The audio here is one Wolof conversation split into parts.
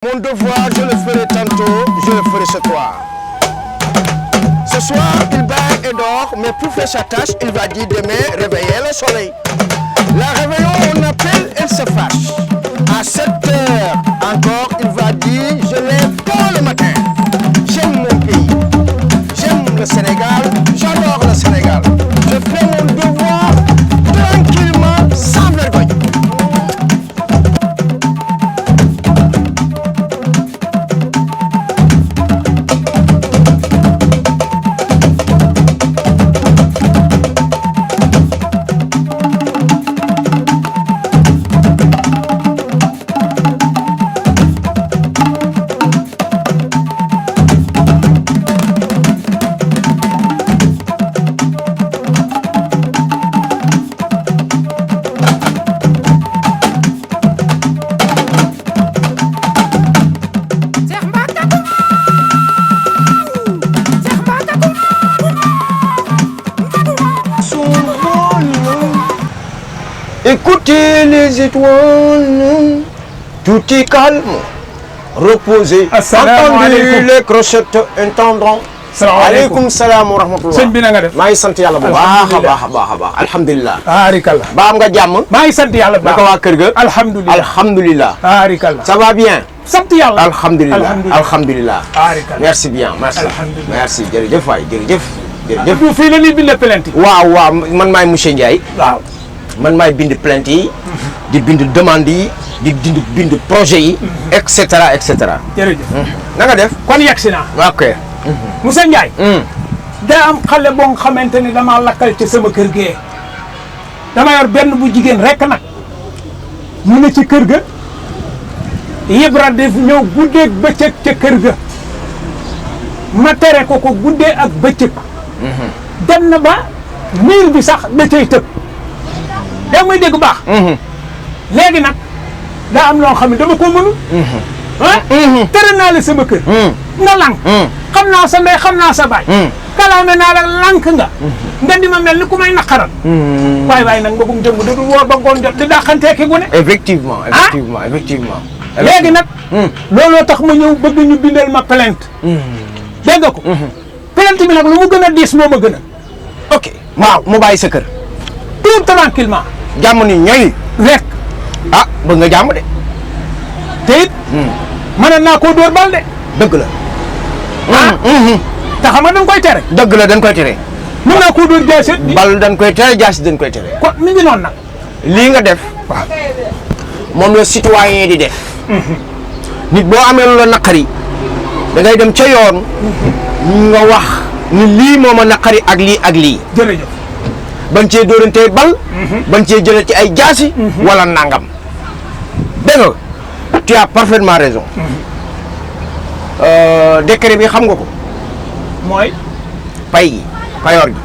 Mon devoir, je le ferai tantôt, je le ferai ce soir. Ce soir, il baille et dort, mais pour faire sa tâche, il va dire demain, réveiller le soleil. La réveillon, on appelle, elle se fâche. À 7 heures encore, il va dire, je lève tôt le matin. J'aime mon pays, j'aime le Sénégal, j'adore le Sénégal. Je fais mon devoir tranquillement, sans vergogne. Écoutez les étoiles, tout est calme, reposez. Entendez les clochettes entendront. Aleykum salaam wa rahmatullah. sëñ bi na nga def. maa ngi sant yàlla bu baax a baax a baax a baax alhamdulilah. Arikalla. ba am nga jàmm. maa ngi sant yàlla bu baax. naka waa kër ga. alhamdulilah alhamdulilah. Arikalla. ça va bien. sant yàlla. alhamdulilah alhamdulilah. Arikalla. merci bien merci. Alhamdulilah. merci jërëjëf waay jërëjëf. jërëjëf. du fii la ñuy bind plainte. waaw waaw man maay monsieur Ndiaye. waaw. man maay bind plainte yi. di bind demande yi. di bind projet yi. et cetera et cetera. jërëjëf. na nga def. kon yegg si naa. ok. Moussa Ndiaye. daa am xale boo nga xamante ni damaa lakkal ci sama kër gee. dama yor benn bu jigéen rek nag. mu ne ci kër ga. Ibra def ñëw guddeeg bëccëg ca kër ga. ma tere ko guddee ak bëccëg. dem na ba miir bi sax da cay tëb. yaa may dégg baax. léegi nag daa am loo xam ne dama ko mënul. tere naa la sama kër. nga lank. xam naa sa ndey xam naa sa baay. kalaame naa la lank nga. nga di ma mel ni ku may naqaral. waaye nag mbokkum jëmb du woor ba ngoon jot di dàqantee ki gune. effectivement effectivement effectivement. léegi nag. looloo tax ma ñëw bëgg ñu bindal ma plainte. dégg nga ko. plainte bi nag lu mu gën a diis moo ma gën a. ok waaw mu bàyyi sa kër. tout tranquillement. jàmm ni ñooy. rek. ah bëgg nga jàmm de. te it. mën naa koo dóor bal de. dëgg la. te xam nga dañ koy tere. dëgg la dañ koy tere. mën naa koo dóor jaasi. bal dañ koy tere jaasi dañ koy tere. kon mi ngi noonu nag. lii nga def. waaw. moom la citoyen di def. nit boo amee lu la naqari da ngay dem ca yoon. nga wax ni lii moo ma naqari ak lii ak lii. jërëjëf. bañ cee dóorantee bal. bañ cee jëlee ci ay jaasi. wala nangam. dégg nga tu as parfaitement raison. décret bi xam nga ko. mooy. pay gi payoor gi.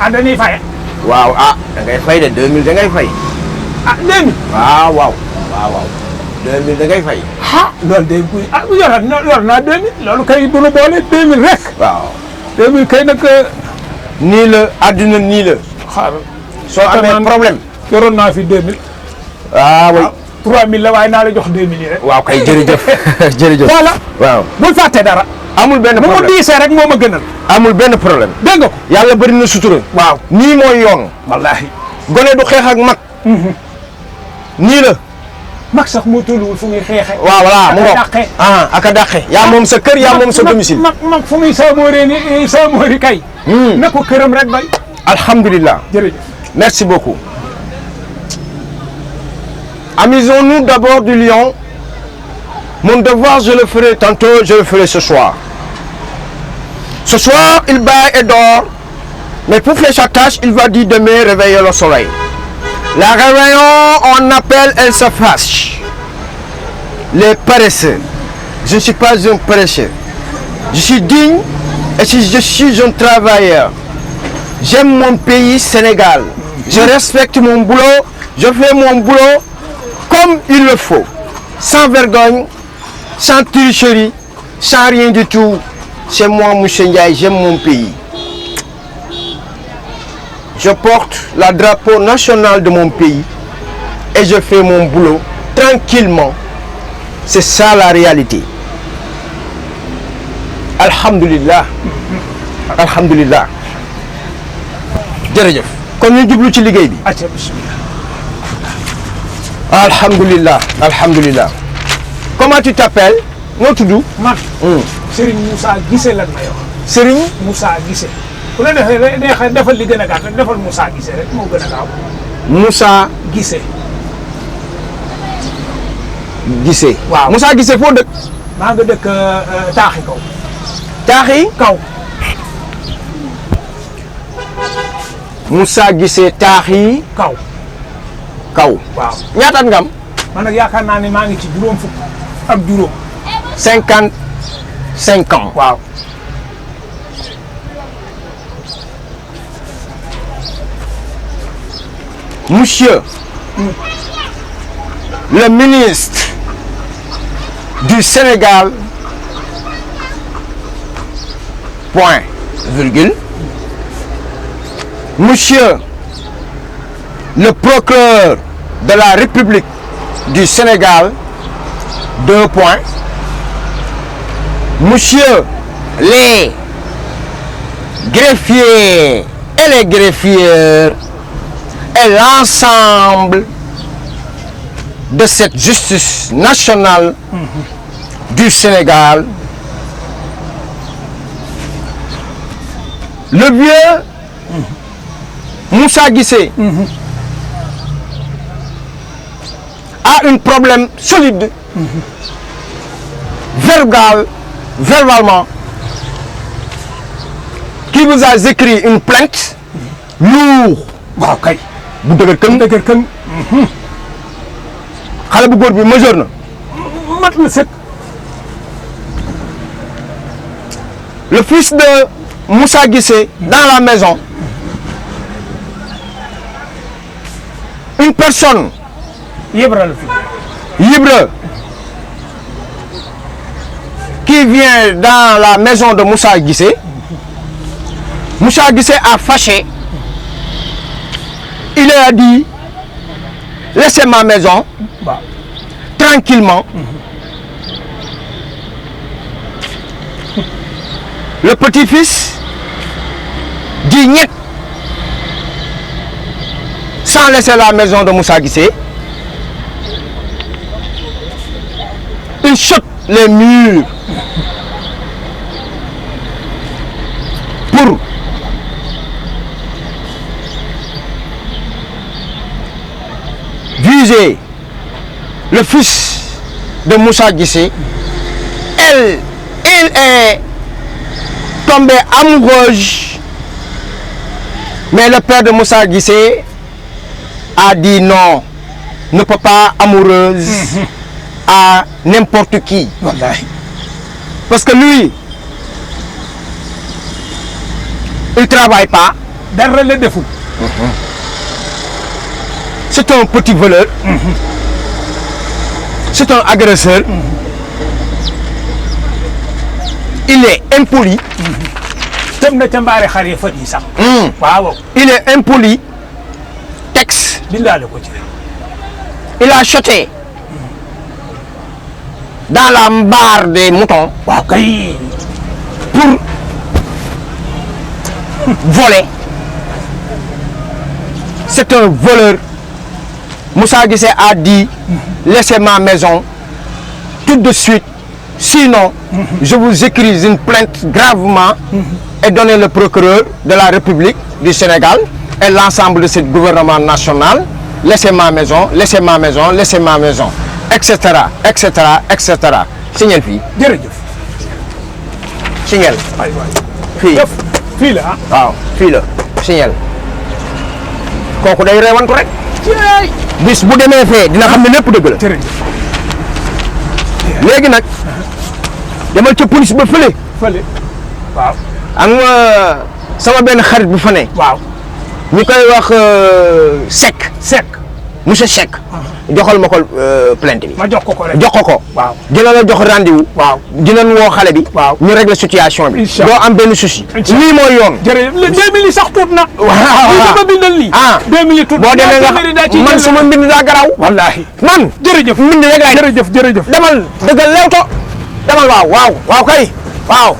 ah dañuy fay. waaw ah da ngay fay de 2000 da ngay fay. ah 2000. waaw waaw. waaw waaw 2000 da ngay fay. ah loolu day buy ah yor naa 2000 loolu kay bu nu boolee 2000 rek. waaw. 2000 kay nag. nii la àdduna nii la. xaaral. soo amee problème. yoroon naa fi 2000. waaw oui. 3000 la waaye naa la jox 2000 yi rek. waaw kay jërëjëf jërëjëf. voilà. waaw bul fàtte dara. amul benn nu problème mu diisee rek moo ma gënal. amul benn problème. dégg nga ko. yàlla bëri na sutura. waaw. nii mooy yoon. wallaahi. gone du xeex ak mag. nii la. mag sax moo tolluwul fu muy xeexe. waaw voilà mu ngoog dàqe. ak a dàqe. yaa moom sa kër yaa moom sa domicile. mag fu muy saamooree ni saamoori kay. na ko këram rek doy. alhamdulilah. jërëjëf. merci beaucoup. Amusons-nous d'abord du lion. Mon devoir, je le ferai tantôt, je le ferai ce soir. Ce soir, il baille et dort. Mais pour faire sa tâche, il va dire demain réveiller le soleil. La réveillon, on appelle, elle se fâche. Les paresseux. Je ne suis pas un paresseux. Je suis digne et je suis un travailleur. J'aime mon pays, Sénégal. Je respecte mon boulot. Je fais mon boulot comme il le faut. Sans vergogne, sans tricherie, sans rien du tout. C'est moi, Moussa Ndiaye, j'aime mon pays. Je porte le drapeau national de mon pays et je fais mon boulot tranquillement, c'est ça la réalité. Alhamdulillah. Alhamdulillah. jërëjëf. kon ñu jublu ci liggéey bi. acca bismillah. Alhamdulillah. Alhamdulillah. Comment tu t'appelles? noo tudd. man. Serigne Moussa Guissé lan may wax. Serigne Moussa Guissé. bu la neexee defal li gën a gàtt rek defal Moussa Guissé rek moo gën a gaaw. Moussa Guissé. Guissé. waaw Moussa Guissé foo dëkk. maa nga dëkk taaxi kaw. Taaxi kaw. Moussa Guissé Taaxi kaw. kaw. waaw ñaataat nga am. man nag yaakaar naa ne maa ngi ci juróom fukk ak juróom. 55 ans. waaw. Monsieur le ministre du Sénégal, point, virgule. Monsieur le procureur de la République du Sénégal, deux points. Monsieur les greffiers et les greffières et l'ensemble de cette justice nationale du Sénégal, le vieux Moussa Guissé a un problème solide, verbalement, qui vous a écrit une plainte lourde. waaw kay. bu dëgër kën dëgër kën. xale bu góor bi majeur na. mat na sëkk. Le fils de Moussa Guissé dans la maison, une personne Yebra la fi. libre qui vient dans la maison de Moussa Guissé. Moussa Guissé a fâché. Il a dit, laissez ma maison waaw. tranquillement. Le petit-fils dit niet sans laisser la maison de Moussa Guissé. Il saute les murs pour viser le fils de Moussa Guissé. Il est tombé amoureuse, mais le père de Moussa Guissé a dit non, ne peut pas amoureuse à n'importe qui. wallaahi. Parce que lui, il travaille pas. dara la deful. C'est un petit voleur. C'est un agresseur. Il est impoli. dem na ca mbaare xar yi fan yi sax. waaw. Il est impoli. Texte. bindaale ko ci. Il a chuté dans la barre des moutons waaw kay. pour voler. C'est un voleur. Moussa Guissé a dit, laissez ma maison tout de suite. Sinon, je vous écris une plainte gravement et donnez le procureur de la République du Sénégal et l'ensemble de ce gouvernement national. Laissez ma maison, laissez ma maison, laissez ma maison, etc., etc., etc. Signal fii. jërëjëf. Signal. waay waay. fii. jëf fii la ah. waaw fii la. Signal. kooku day reewantu rek. bis bu demee fee dina xam ne lépp dëgg la. jërëjëf. léegi nag demal ca police ba fële. fële. waaw. am nga sama benn xarit bu fa ne. waaw. ñu koy wax Seck. Seck. monsieur Seck. joxal ma ko plainte bi. ma jox ko rek jox ko. waaw dina la jox rendez-vous. waaw dinañ woo xale bi. waaw ñu régler situation bi. incha doo am benn souci. lii mooy yoon. jërëjëf le 2000 yi sax tuut na. waaw lii ma bindal nii. 2000 yi tuut boo demee nga man suma mbind daa garaw. wallaahi man. jërëjëf mbind rek laay. jërëjëf. demal dëggal lewto demal waaw kay waaw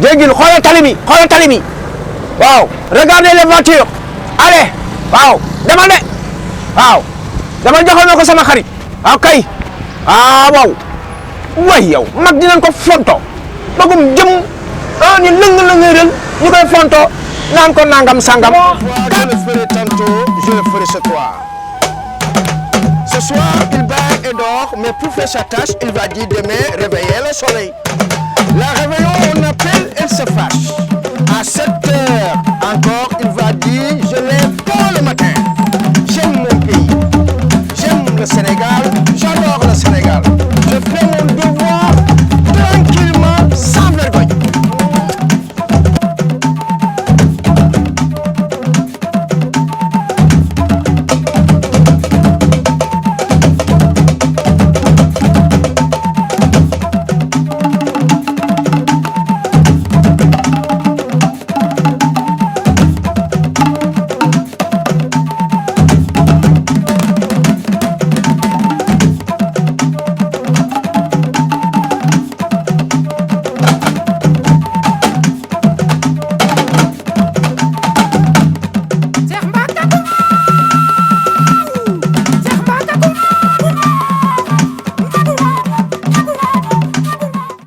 jéggil xoolal tali bi waaw regardez les voitures allez waaw demal de waaw demal joxal ma ko sama xarit waaw kay waaw way yow mag dinañ ko fonto magum jëm ñu lëng-lëngëral ñu koy fonto naan ko nangam sangam. Je le ferai tantôt, je le ferai ce soir. Ce soir, il bat et dort, mais pour faire sa tâche, il va dire demain réveiller le soleil. La réveillon, on appelle, elle se fâche.